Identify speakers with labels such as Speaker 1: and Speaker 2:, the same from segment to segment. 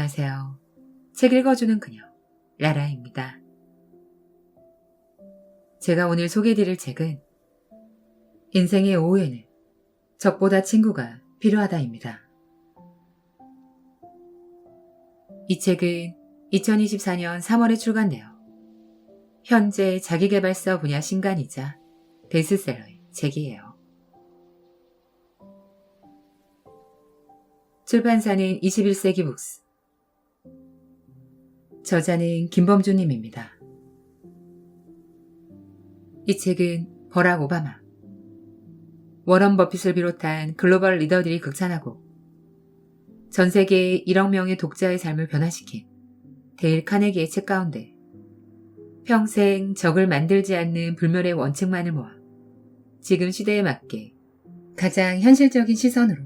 Speaker 1: 안녕하세요. 책 읽어주는 그녀, 라라입니다. 제가 오늘 소개해드릴 책은 인생의 오후에는 적보다 친구가 필요하다입니다. 이 책은 2024년 3월에 출간되어 현재 자기계발서 분야 신간이자 베스트셀러의 책이에요. 출판사는 21세기 북스. 저자는 김범주님입니다. 이 책은 버락 오바마, 워런 버핏을 비롯한 글로벌 리더들이 극찬하고 전 세계의 1억 명의 독자의 삶을 변화시킨 데일 카네기의 책 가운데 평생 적을 만들지 않는 불멸의 원칙만을 모아 지금 시대에 맞게 가장 현실적인 시선으로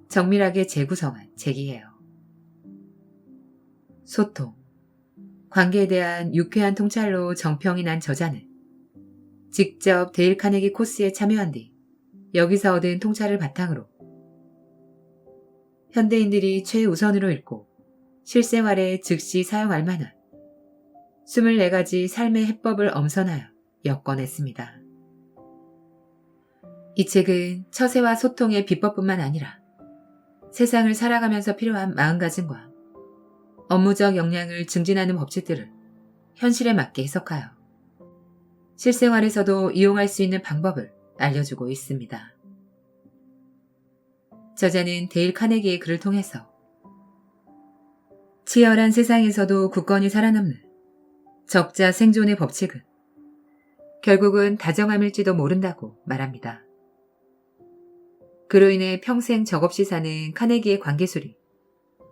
Speaker 1: 정밀하게 재구성한 책이에요. 소통, 관계에 대한 유쾌한 통찰로 정평이 난 저자는 직접 데일 카네기 코스에 참여한 뒤 여기서 얻은 통찰을 바탕으로 현대인들이 최우선으로 읽고 실생활에 즉시 사용할 만한 24가지 삶의 해법을 엄선하여 엮어냈습니다. 이 책은 처세와 소통의 비법뿐만 아니라 세상을 살아가면서 필요한 마음가짐과 업무적 역량을 증진하는 법칙들을 현실에 맞게 해석하여 실생활에서도 이용할 수 있는 방법을 알려주고 있습니다. 저자는 데일 카네기의 글을 통해서 치열한 세상에서도 굳건히 살아남는 적자 생존의 법칙은 결국은 다정함일지도 모른다고 말합니다. 그로 인해 평생 적없이 사는 카네기의 관계술이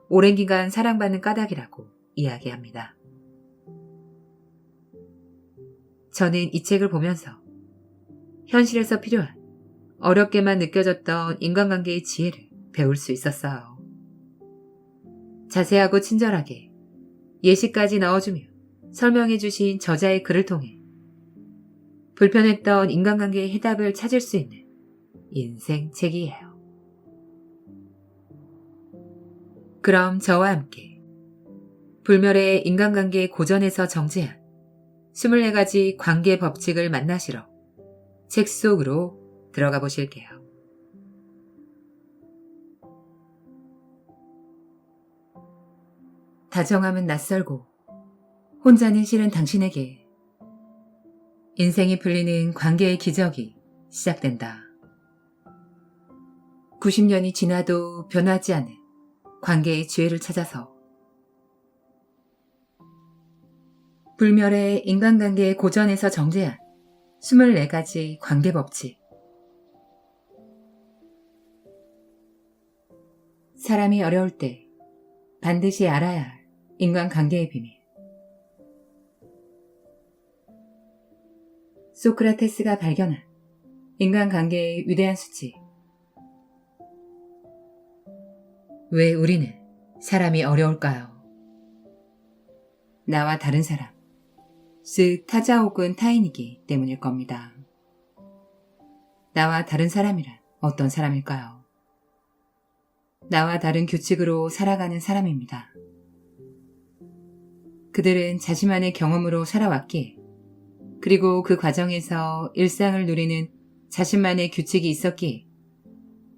Speaker 1: 오랜 기간 사랑받는 까닭이라고 이야기합니다. 저는 이 책을 보면서 현실에서 필요한 어렵게만 느껴졌던 인간관계의 지혜를 배울 수 있었어요. 자세하고 친절하게 예시까지 넣어주며 설명해 주신 저자의 글을 통해 불편했던 인간관계의 해답을 찾을 수 있는 인생 책이에요. 그럼 저와 함께 불멸의 인간관계의 고전에서 정제한 24가지 관계 법칙을 만나시러 책 속으로 들어가 보실게요. 다정함은 낯설고 혼자는 싫은 당신에게 인생이 풀리는 관계의 기적이 시작된다. 90년이 지나도 변하지 않은 관계의 지혜를 찾아서 불멸의 인간관계의 고전에서 정제한 24가지 관계 법칙. 사람이 어려울 때 반드시 알아야 할 인간관계의 비밀. 소크라테스가 발견한 인간관계의 위대한 수치. 왜 우리는 사람이 어려울까요? 나와 다른 사람, 즉 타자 혹은 타인이기 때문일 겁니다. 나와 다른 사람이란 어떤 사람일까요? 나와 다른 규칙으로 살아가는 사람입니다. 그들은 자신만의 경험으로 살아왔기에 그리고 그 과정에서 일상을 누리는 자신만의 규칙이 있었기에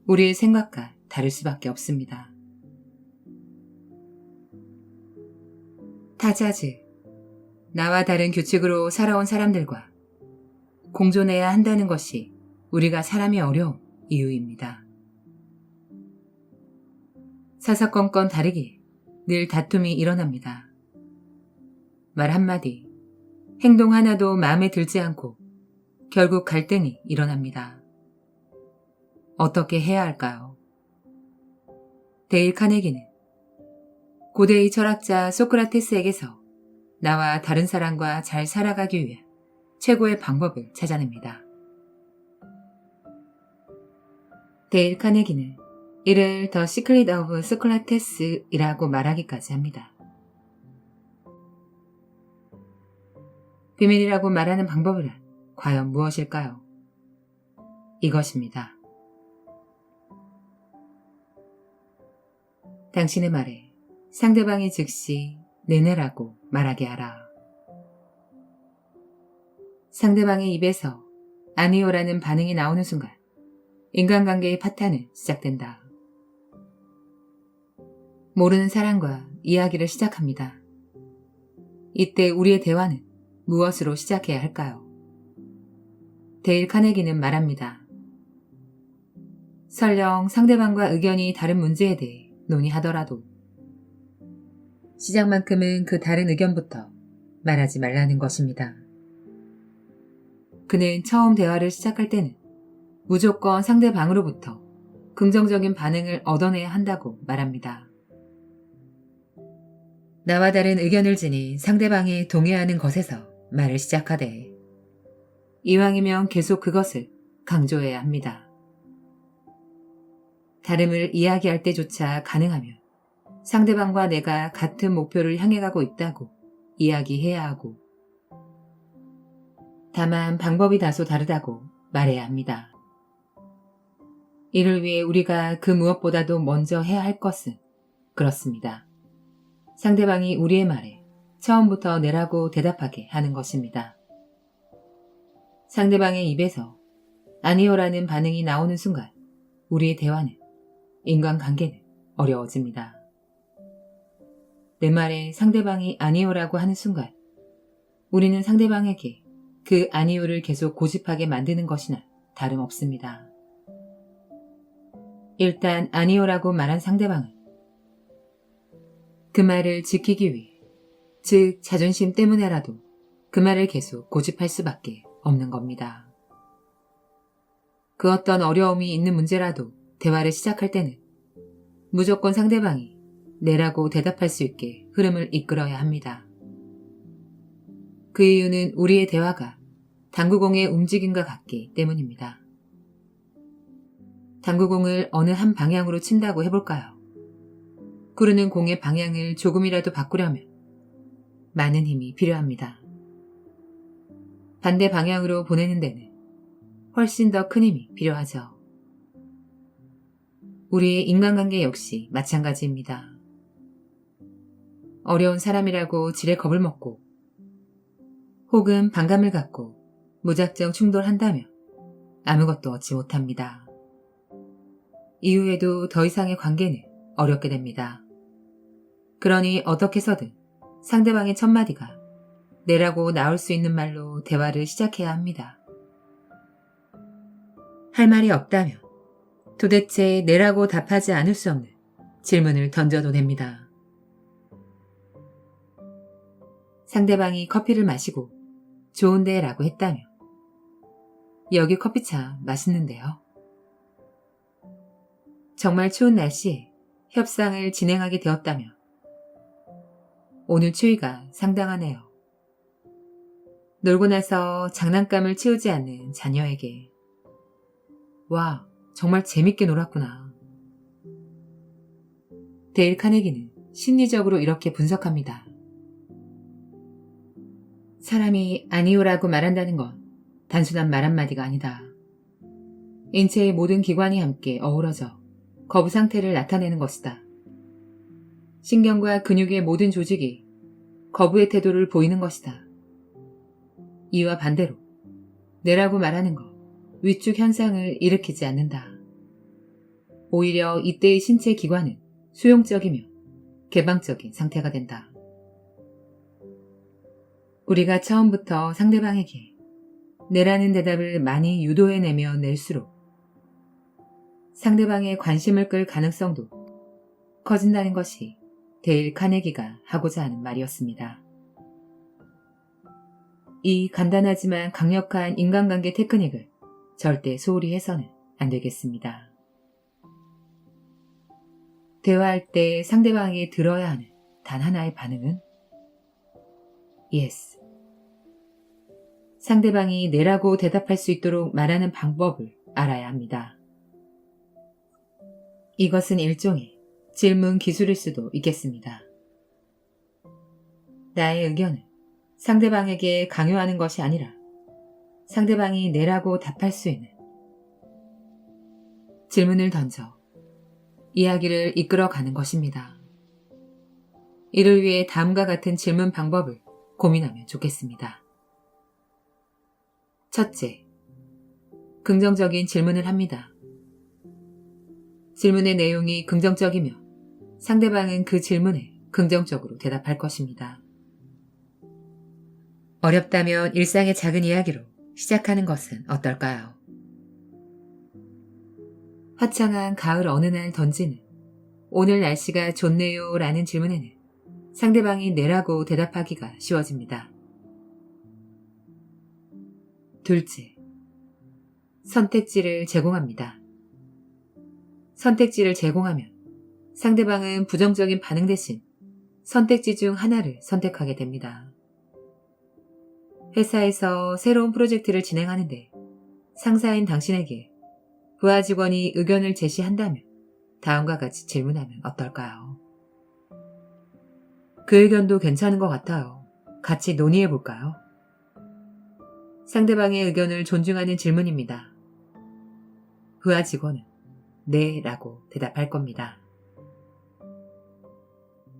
Speaker 1: 우리의 생각과 다를 수밖에 없습니다. 타자 즉 나와 다른 규칙으로 살아온 사람들과 공존해야 한다는 것이 우리가 사람이 어려운 이유입니다. 사사건건 다르게 늘 다툼이 일어납니다. 말 한마디, 행동 하나도 마음에 들지 않고 결국 갈등이 일어납니다. 어떻게 해야 할까요? 데일 카네기는 고대의 철학자 소크라테스에게서 나와 다른 사람과 잘 살아가기 위해 최고의 방법을 찾아냅니다. 데일 카네기는 이를 The Secret of Socrates이라고 말하기까지 합니다. 비밀이라고 말하는 방법은 과연 무엇일까요? 이것입니다. 당신의 말에 상대방이 즉시 네네라고 말하게 하라. 상대방의 입에서 아니요라는 반응이 나오는 순간 인간관계의 파탄은 시작된다. 모르는 사람과 이야기를 시작합니다. 이때 우리의 대화는 무엇으로 시작해야 할까요? 데일 카네기는 말합니다. 설령 상대방과 의견이 다른 문제에 대해 논의하더라도 시작만큼은 그 다른 의견부터 말하지 말라는 것입니다. 그는 처음 대화를 시작할 때는 무조건 상대방으로부터 긍정적인 반응을 얻어내야 한다고 말합니다. 나와 다른 의견을 지닌 상대방이 동의하는 것에서 말을 시작하되 이왕이면 계속 그것을 강조해야 합니다. 다름을 이야기할 때조차 가능하면 상대방과 내가 같은 목표를 향해 가고 있다고 이야기해야 하고 다만 방법이 다소 다르다고 말해야 합니다. 이를 위해 우리가 그 무엇보다도 먼저 해야 할 것은 그렇습니다. 상대방이 우리의 말에 처음부터 네라고 대답하게 하는 것입니다. 상대방의 입에서 아니요라는 반응이 나오는 순간 우리의 대화는, 인간관계는 어려워집니다. 내 말에 상대방이 아니요라고 하는 순간 우리는 상대방에게 그 아니요를 계속 고집하게 만드는 것이나 다름없습니다. 일단 아니요라고 말한 상대방은 그 말을 지키기 위해, 즉 자존심 때문에라도 그 말을 계속 고집할 수밖에 없는 겁니다. 그 어떤 어려움이 있는 문제라도 대화를 시작할 때는 무조건 상대방이 네라고 대답할 수 있게 흐름을 이끌어야 합니다. 그 이유는 우리의 대화가 당구공의 움직임과 같기 때문입니다. 당구공을 어느 한 방향으로 친다고 해볼까요? 구르는 공의 방향을 조금이라도 바꾸려면 많은 힘이 필요합니다. 반대 방향으로 보내는 데는 훨씬 더 큰 힘이 필요하죠. 우리의 인간관계 역시 마찬가지입니다. 어려운 사람이라고 지레 겁을 먹고 혹은 반감을 갖고 무작정 충돌한다면 아무것도 얻지 못합니다. 이후에도 더 이상의 관계는 어렵게 됩니다. 그러니 어떻게 해서든 상대방의 첫마디가 네라고 나올 수 있는 말로 대화를 시작해야 합니다. 할 말이 없다면 도대체 네라고 답하지 않을 수 없는 질문을 던져도 됩니다. 상대방이 커피를 마시고 좋은데 라고 했다며 여기 커피차 맛있는데요. 정말 추운 날씨에 협상을 진행하게 되었다며 오늘 추위가 상당하네요. 놀고 나서 장난감을 치우지 않는 자녀에게 와, 정말 재밌게 놀았구나. 데일 카네기는 심리적으로 이렇게 분석합니다. 사람이 아니요라고 말한다는 건 단순한 말 한마디가 아니다. 인체의 모든 기관이 함께 어우러져 거부 상태를 나타내는 것이다. 신경과 근육의 모든 조직이 거부의 태도를 보이는 것이다. 이와 반대로 네라고 말하는 것, 위축 현상을 일으키지 않는다. 오히려 이때의 신체 기관은 수용적이며 개방적인 상태가 된다. 우리가 처음부터 상대방에게 네라는 대답을 많이 유도해내며 낼수록 상대방의 관심을 끌 가능성도 커진다는 것이 데일 카네기가 하고자 하는 말이었습니다. 이 간단하지만 강력한 인간관계 테크닉을 절대 소홀히 해서는 안 되겠습니다. 대화할 때 상대방이 들어야 하는 단 하나의 반응은 Yes. 상대방이 네라고 대답할 수 있도록 말하는 방법을 알아야 합니다. 이것은 일종의 질문 기술일 수도 있겠습니다. 나의 의견을 상대방에게 강요하는 것이 아니라 상대방이 네라고 답할 수 있는 질문을 던져 이야기를 이끌어가는 것입니다. 이를 위해 다음과 같은 질문 방법을 고민하면 좋겠습니다. 첫째, 긍정적인 질문을 합니다. 질문의 내용이 긍정적이며 상대방은 그 질문에 긍정적으로 대답할 것입니다. 어렵다면 일상의 작은 이야기로 시작하는 것은 어떨까요? 화창한 가을 어느 날 던지는 오늘 날씨가 좋네요 라는 질문에는 상대방이 네라고 대답하기가 쉬워집니다. 둘째, 선택지를 제공합니다. 선택지를 제공하면 상대방은 부정적인 반응 대신 선택지 중 하나를 선택하게 됩니다. 회사에서 새로운 프로젝트를 진행하는데 상사인 당신에게 부하 직원이 의견을 제시한다면 다음과 같이 질문하면 어떨까요? 그 의견도 괜찮은 것 같아요. 같이 논의해 볼까요? 상대방의 의견을 존중하는 질문입니다. 부하 직원은 네 라고 대답할 겁니다.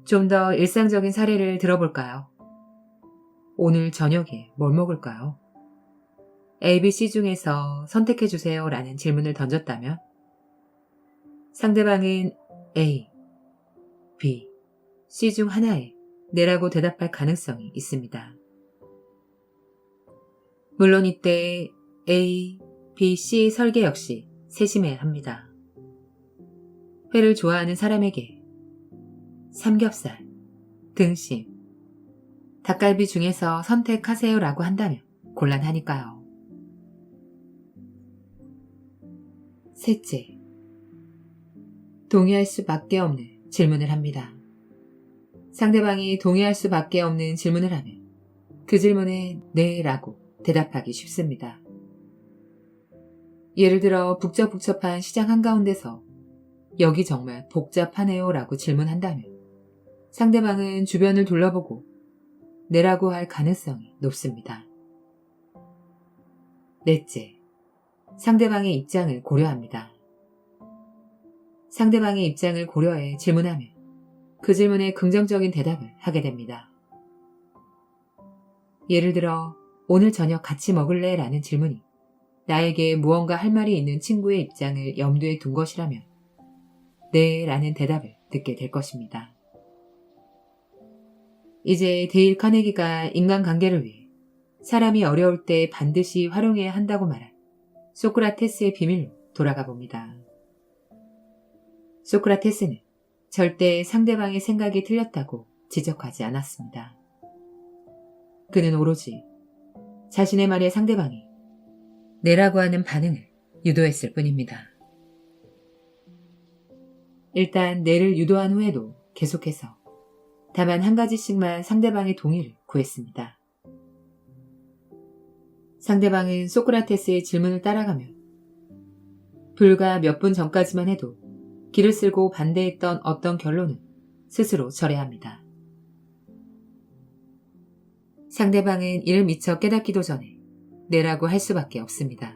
Speaker 1: 좀 더 일상적인 사례를 들어볼까요? 오늘 저녁에 뭘 먹을까요? A, B, C 중에서 선택해주세요 라는 질문을 던졌다면 상대방은 A, B, C 중 하나에 네라고 대답할 가능성이 있습니다. 물론 이때 A, B, C 설계 역시 세심해야 합니다. 회를 좋아하는 사람에게 삼겹살, 등심, 닭갈비 중에서 선택하세요 라고 한다면 곤란하니까요. 셋째, 동의할 수밖에 없는 질문을 합니다. 상대방이 동의할 수밖에 없는 질문을 하면 그 질문에 네 라고 대답하기 쉽습니다. 예를 들어 북적북적한 시장 한가운데서 여기 정말 복잡하네요 라고 질문한다면 상대방은 주변을 둘러보고 네라고 할 가능성이 높습니다. 넷째, 상대방의 입장을 고려합니다. 상대방의 입장을 고려해 질문하면 그 질문에 긍정적인 대답을 하게 됩니다. 예를 들어 오늘 저녁 같이 먹을래? 라는 질문이 나에게 무언가 할 말이 있는 친구의 입장을 염두에 둔 것이라면 네 라는 대답을 듣게 될 것입니다. 이제 데일 카네기가 인간관계를 위해 사람이 어려울 때 반드시 활용해야 한다고 말한 소크라테스의 비밀로 돌아가 봅니다. 소크라테스는 절대 상대방의 생각이 틀렸다고 지적하지 않았습니다. 그는 오로지 자신의 말에 상대방이 네라고 하는 반응을 유도했을 뿐입니다. 일단 네를 유도한 후에도 계속해서 다만 한 가지씩만 상대방의 동의를 구했습니다. 상대방은 소크라테스의 질문을 따라가며 불과 몇 분 전까지만 해도 기를 쓸고 반대했던 어떤 결론은 스스로 철회합니다. 상대방은 이를 미처 깨닫기도 전에 네라고 할 수밖에 없습니다.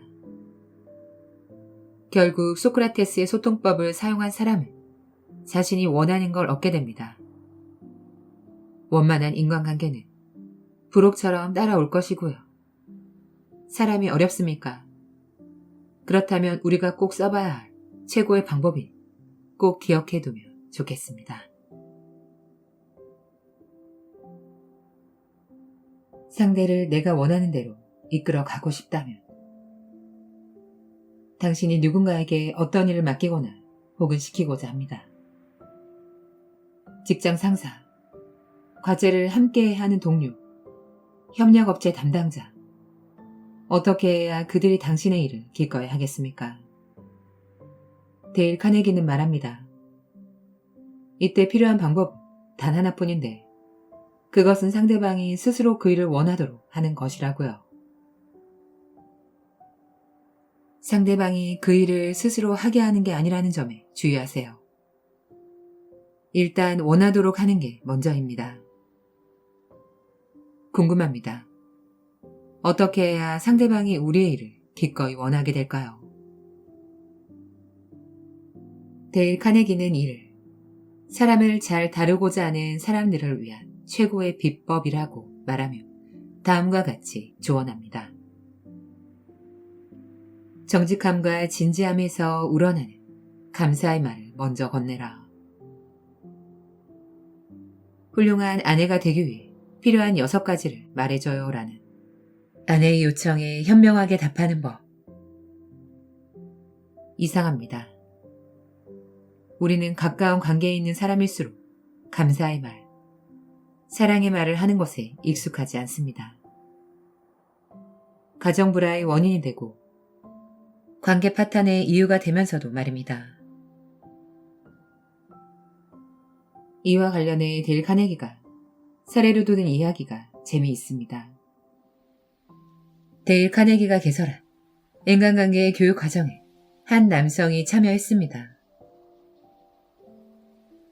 Speaker 1: 결국 소크라테스의 소통법을 사용한 사람은 자신이 원하는 걸 얻게 됩니다. 원만한 인간관계는 부록처럼 따라올 것이고요. 사람이 어렵습니까? 그렇다면 우리가 꼭 써봐야 할 최고의 방법이 꼭 기억해두면 좋겠습니다. 상대를 내가 원하는 대로 이끌어 가고 싶다면 당신이 누군가에게 어떤 일을 맡기거나 혹은 시키고자 합니다. 직장 상사, 과제를 함께 하는 동료, 협력업체 담당자, 어떻게 해야 그들이 당신의 일을 기꺼이 하겠습니까? 데일 카네기는 말합니다. 이때 필요한 방법은 단 하나뿐인데 그것은 상대방이 스스로 그 일을 원하도록 하는 것이라고요. 상대방이 그 일을 스스로 하게 하는 게 아니라는 점에 주의하세요. 일단 원하도록 하는 게 먼저입니다. 궁금합니다. 어떻게 해야 상대방이 우리의 일을 기꺼이 원하게 될까요? 데일 카네기는 이를 사람을 잘 다루고자 하는 사람들을 위한 최고의 비법이라고 말하며 다음과 같이 조언합니다. 정직함과 진지함에서 우러나는 감사의 말을 먼저 건네라. 훌륭한 아내가 되기 위해 필요한 6가지를 말해줘요 라는 아내의 요청에 현명하게 답하는 법. 이상합니다. 우리는 가까운 관계에 있는 사람일수록 감사의 말, 사랑의 말을 하는 것에 익숙하지 않습니다. 가정 불화의 원인이 되고 관계 파탄의 이유가 되면서도 말입니다. 이와 관련해 데일 카네기가 사례로 두는 이야기가 재미있습니다. 데일 카네기가 개설한 인간관계의 교육 과정에 한 남성이 참여했습니다.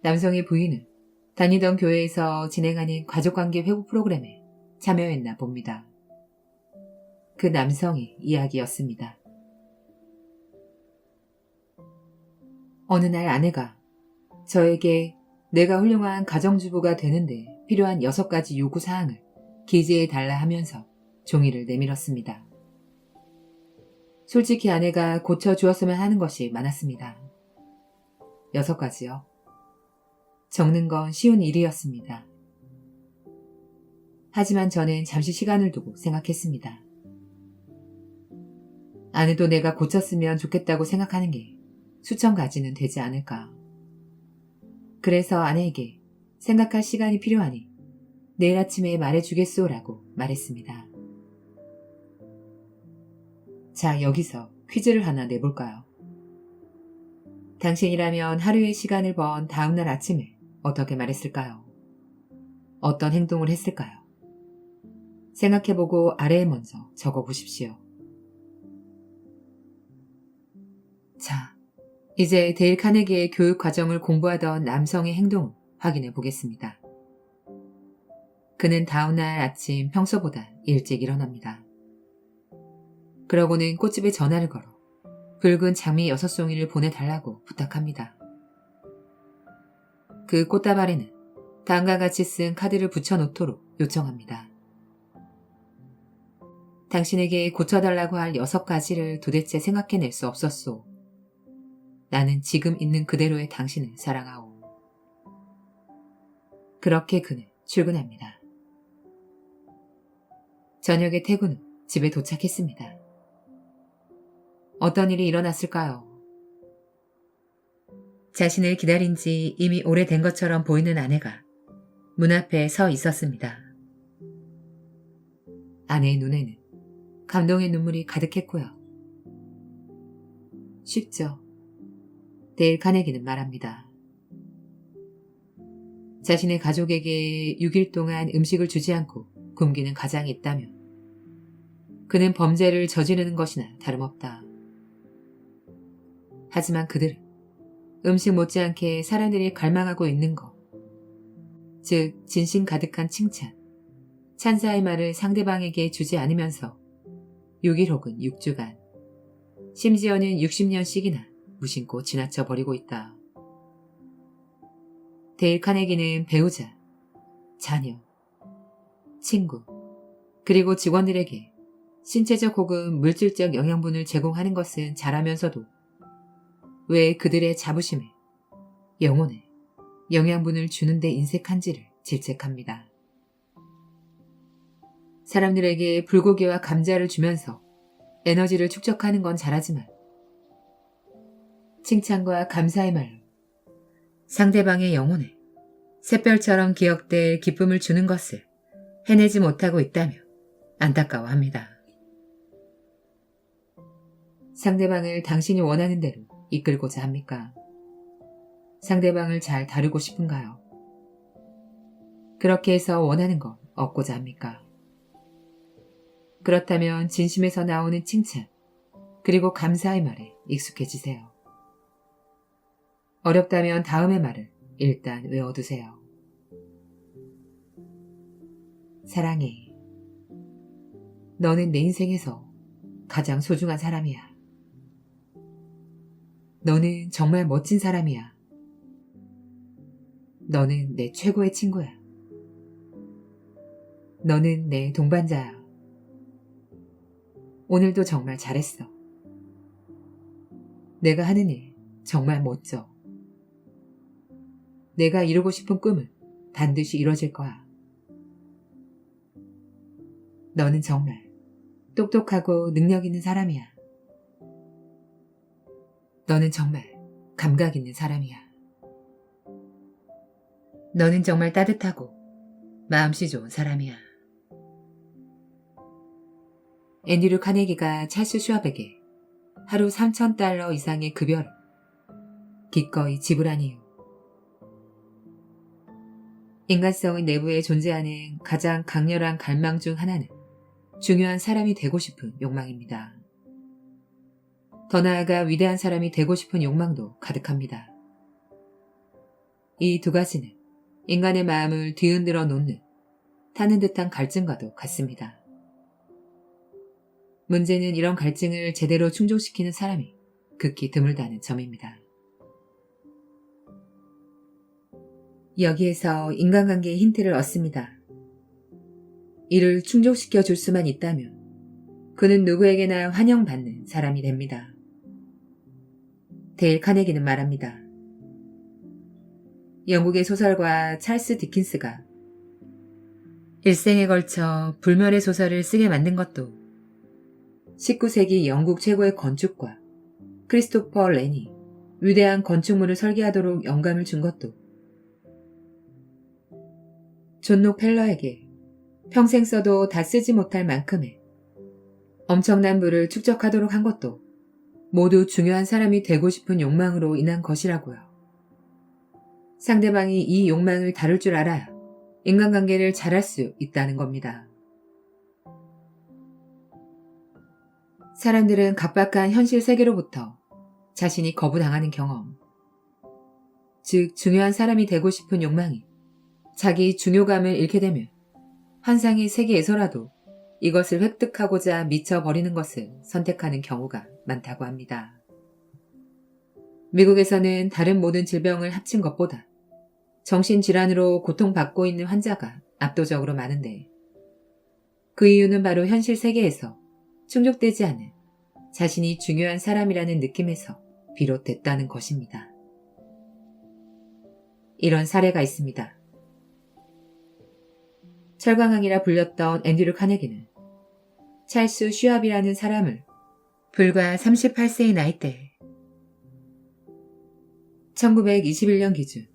Speaker 1: 남성의 부인은 다니던 교회에서 진행하는 가족관계 회복 프로그램에 참여했나 봅니다. 그 남성의 이야기였습니다. 어느 날 아내가 저에게 내가 훌륭한 가정주부가 되는데 필요한 6가지 요구사항을 기재해달라 하면서 종이를 내밀었습니다. 솔직히 아내가 고쳐주었으면 하는 것이 많았습니다. 6가지요. 적는 건 쉬운 일이었습니다. 하지만 저는 잠시 시간을 두고 생각했습니다. 아내도 내가 고쳤으면 좋겠다고 생각하는 게 수천 가지는 되지 않을까. 그래서 아내에게 생각할 시간이 필요하니 내일 아침에 말해주겠소라고 말했습니다. 자, 여기서 퀴즈를 하나 내볼까요? 당신이라면 하루의 시간을 번 다음날 아침에 어떻게 말했을까요? 어떤 행동을 했을까요? 생각해보고 아래에 먼저 적어보십시오. 자, 이제 데일 카네기의 교육 과정을 공부하던 남성의 행동을 확인해 보겠습니다. 그는 다음날 아침 평소보다 일찍 일어납니다. 그러고는 꽃집에 전화를 걸어 붉은 장미 6송이를 보내달라고 부탁합니다. 그 꽃다발에는 다음과 같이 쓴 카드를 붙여놓도록 요청합니다. 당신에게 고쳐달라고 할 6가지를 도대체 생각해낼 수 없었소. 나는 지금 있는 그대로의 당신을 사랑하오. 그렇게 그는 출근합니다. 저녁에 퇴근 후 집에 도착했습니다. 어떤 일이 일어났을까요? 자신을 기다린 지 이미 오래된 것처럼 보이는 아내가 문 앞에 서 있었습니다. 아내의 눈에는 감동의 눈물이 가득했고요. 쉽죠. 데일 카네기는 말합니다. 자신의 가족에게 6일 동안 음식을 주지 않고 굶기는 가장이 있다면 그는 범죄를 저지르는 것이나 다름없다. 하지만 그들은 음식 못지않게 사람들이 갈망하고 있는 것, 즉 진심 가득한 칭찬, 찬사의 말을 상대방에게 주지 않으면서 6일 혹은 6주간, 심지어는 60년씩이나 무심코 지나쳐 버리고 있다. 데일 카네기는 배우자, 자녀, 친구, 그리고 직원들에게 신체적 혹은 물질적 영양분을 제공하는 것은 잘하면서도 왜 그들의 자부심에, 영혼에 영양분을 주는 데 인색한지를 질책합니다. 사람들에게 불고기와 감자를 주면서 에너지를 축적하는 건 잘하지만 칭찬과 감사의 말로 상대방의 영혼에 샛별처럼 기억될 기쁨을 주는 것을 해내지 못하고 있다며 안타까워합니다. 상대방을 당신이 원하는 대로 이끌고자 합니까? 상대방을 잘 다루고 싶은가요? 그렇게 해서 원하는 걸 얻고자 합니까? 그렇다면 진심에서 나오는 칭찬, 그리고 감사의 말에 익숙해지세요. 어렵다면 다음의 말을 일단 외워두세요. 사랑해. 너는 내 인생에서 가장 소중한 사람이야. 너는 정말 멋진 사람이야. 너는 내 최고의 친구야. 너는 내 동반자야. 오늘도 정말 잘했어. 내가 하는 일 정말 멋져. 내가 이루고 싶은 꿈은 반드시 이뤄질 거야. 너는 정말 똑똑하고 능력 있는 사람이야. 너는 정말 감각 있는 사람이야. 너는 정말 따뜻하고 마음씨 좋은 사람이야. 앤드류 카네기가 찰스 슈왑에게 하루 $3,000 이상의 급여를 기꺼이 지불한 이유. 인간성의 내부에 존재하는 가장 강렬한 갈망 중 하나는 중요한 사람이 되고 싶은 욕망입니다. 더 나아가 위대한 사람이 되고 싶은 욕망도 가득합니다. 이 두 가지는 인간의 마음을 뒤흔들어 놓는 타는 듯한 갈증과도 같습니다. 문제는 이런 갈증을 제대로 충족시키는 사람이 극히 드물다는 점입니다. 여기에서 인간관계의 힌트를 얻습니다. 이를 충족시켜 줄 수만 있다면 그는 누구에게나 환영받는 사람이 됩니다. 데일 카네기는 말합니다. 영국의 소설가 찰스 디킨스가 일생에 걸쳐 불멸의 소설을 쓰게 만든 것도 19세기 영국 최고의 건축가 크리스토퍼 렌이 위대한 건축물을 설계하도록 영감을 준 것도 존 록펠러에게 평생 써도 다 쓰지 못할 만큼의 엄청난 부를 축적하도록 한 것도 모두 중요한 사람이 되고 싶은 욕망으로 인한 것이라고요. 상대방이 이 욕망을 다룰 줄 알아야 인간관계를 잘할 수 있다는 겁니다. 사람들은 각박한 현실 세계로부터 자신이 거부당하는 경험, 즉 중요한 사람이 되고 싶은 욕망이 자기 중요감을 잃게 되면 환상의 세계에서라도 이것을 획득하고자 미쳐버리는 것을 선택하는 경우가 많다고 합니다. 미국에서는 다른 모든 질병을 합친 것보다 정신질환으로 고통받고 있는 환자가 압도적으로 많은데 그 이유는 바로 현실 세계에서 충족되지 않은 자신이 중요한 사람이라는 느낌에서 비롯됐다는 것입니다. 이런 사례가 있습니다. 철강왕이라 불렸던 앤드류 카네기는 찰스 슈왑이라는 사람을 불과 38세의 나이대에 1921년 기준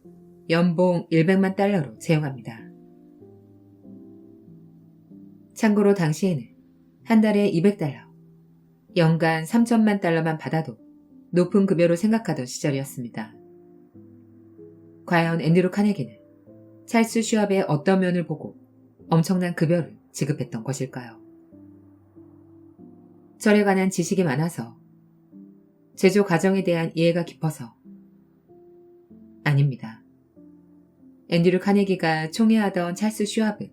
Speaker 1: 연봉 $100만 채용합니다. 참고로 당시에는 한 달에 $200, 연간 $3,000만 받아도 높은 급여로 생각하던 시절이었습니다. 과연 앤드류 카네기는 찰스 슈왑의 어떤 면을 보고 엄청난 급여를 지급했던 것일까요? 절에 관한 지식이 많아서 제조 과정에 대한 이해가 깊어서 아닙니다. 앤드류 카네기가 총애하던 찰스 슈왑은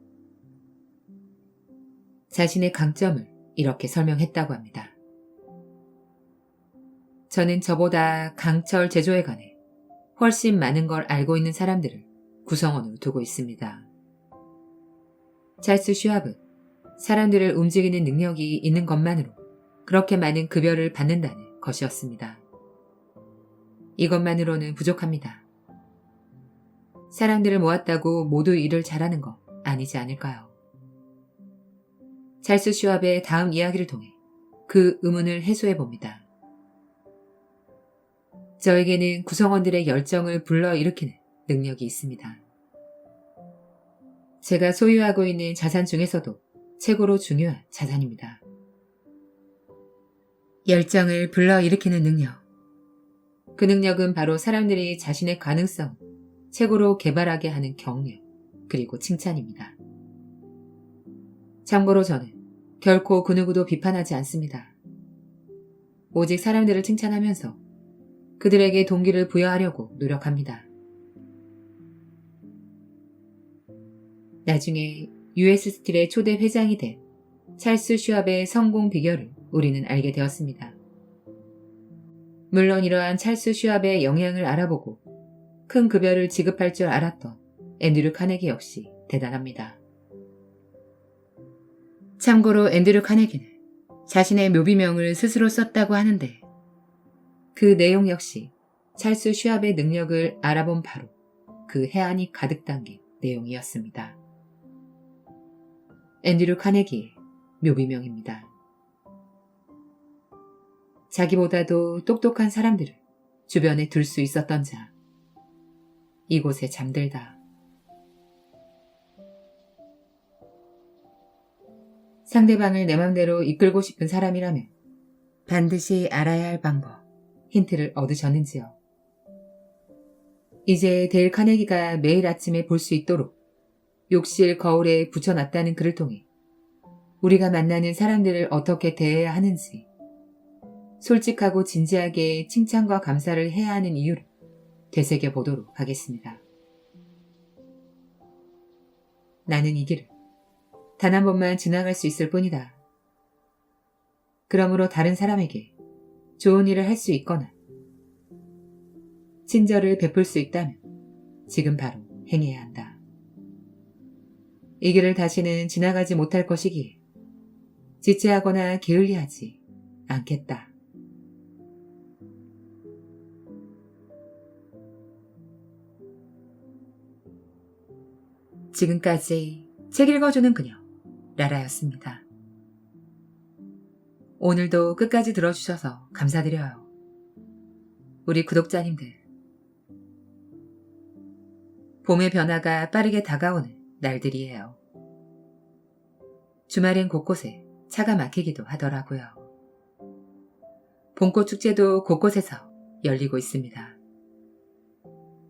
Speaker 1: 자신의 강점을 이렇게 설명했다고 합니다. 저는 저보다 강철 제조에 관해 훨씬 많은 걸 알고 있는 사람들을 구성원으로 두고 있습니다. 찰스 슈왑은 사람들을 움직이는 능력이 있는 것만으로 그렇게 많은 급여를 받는다는 것이었습니다. 이것만으로는 부족합니다. 사람들을 모았다고 모두 일을 잘하는 거 아니지 않을까요? 찰스 슈왑의 다음 이야기를 통해 그 의문을 해소해봅니다. 저에게는 구성원들의 열정을 불러일으키는 능력이 있습니다. 제가 소유하고 있는 자산 중에서도 최고로 중요한 자산입니다. 열정을 불러일으키는 능력. 그 능력은 바로 사람들이 자신의 가능성 최고로 개발하게 하는 격려, 그리고 칭찬입니다. 참고로 저는 결코 그 누구도 비판하지 않습니다. 오직 사람들을 칭찬하면서 그들에게 동기를 부여하려고 노력합니다. 나중에 US 스틸의 초대 회장이 된 찰스 슈왑의 성공 비결을 우리는 알게 되었습니다. 물론 이러한 찰스 슈왑의 영향을 알아보고 큰 급여를 지급할 줄 알았던 앤드류 카네기 역시 대단합니다. 참고로 앤드류 카네기는 자신의 묘비명을 스스로 썼다고 하는데 그 내용 역시 찰스 슈왑의 능력을 알아본 바로 그 해안이 가득 담긴 내용이었습니다. 앤드류 카네기의 묘비명입니다. 자기보다도 똑똑한 사람들을 주변에 둘 수 있었던 자. 이곳에 잠들다. 상대방을 내 맘대로 이끌고 싶은 사람이라면 반드시 알아야 할 방법, 힌트를 얻으셨는지요? 이제 데일 카네기가 매일 아침에 볼 수 있도록 욕실 거울에 붙여놨다는 글을 통해 우리가 만나는 사람들을 어떻게 대해야 하는지, 솔직하고 진지하게 칭찬과 감사를 해야 하는 이유를 되새겨보도록 하겠습니다. 나는 이 길을 단 한 번만 지나갈 수 있을 뿐이다. 그러므로 다른 사람에게 좋은 일을 할 수 있거나 친절을 베풀 수 있다면 지금 바로 행해야 한다. 이 길을 다시는 지나가지 못할 것이기에 지체하거나 게을리하지 않겠다. 지금까지 책 읽어주는 그녀 라라였습니다. 오늘도 끝까지 들어주셔서 감사드려요. 우리 구독자님들, 봄의 변화가 빠르게 다가오는 날들이에요. 주말엔 곳곳에 차가 막히기도 하더라고요. 봄꽃 축제도 곳곳에서 열리고 있습니다.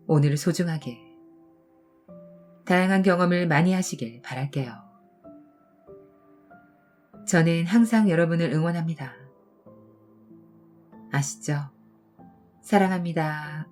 Speaker 1: 오늘을 소중하게, 다양한 경험을 많이 하시길 바랄게요. 저는 항상 여러분을 응원합니다. 아시죠? 사랑합니다.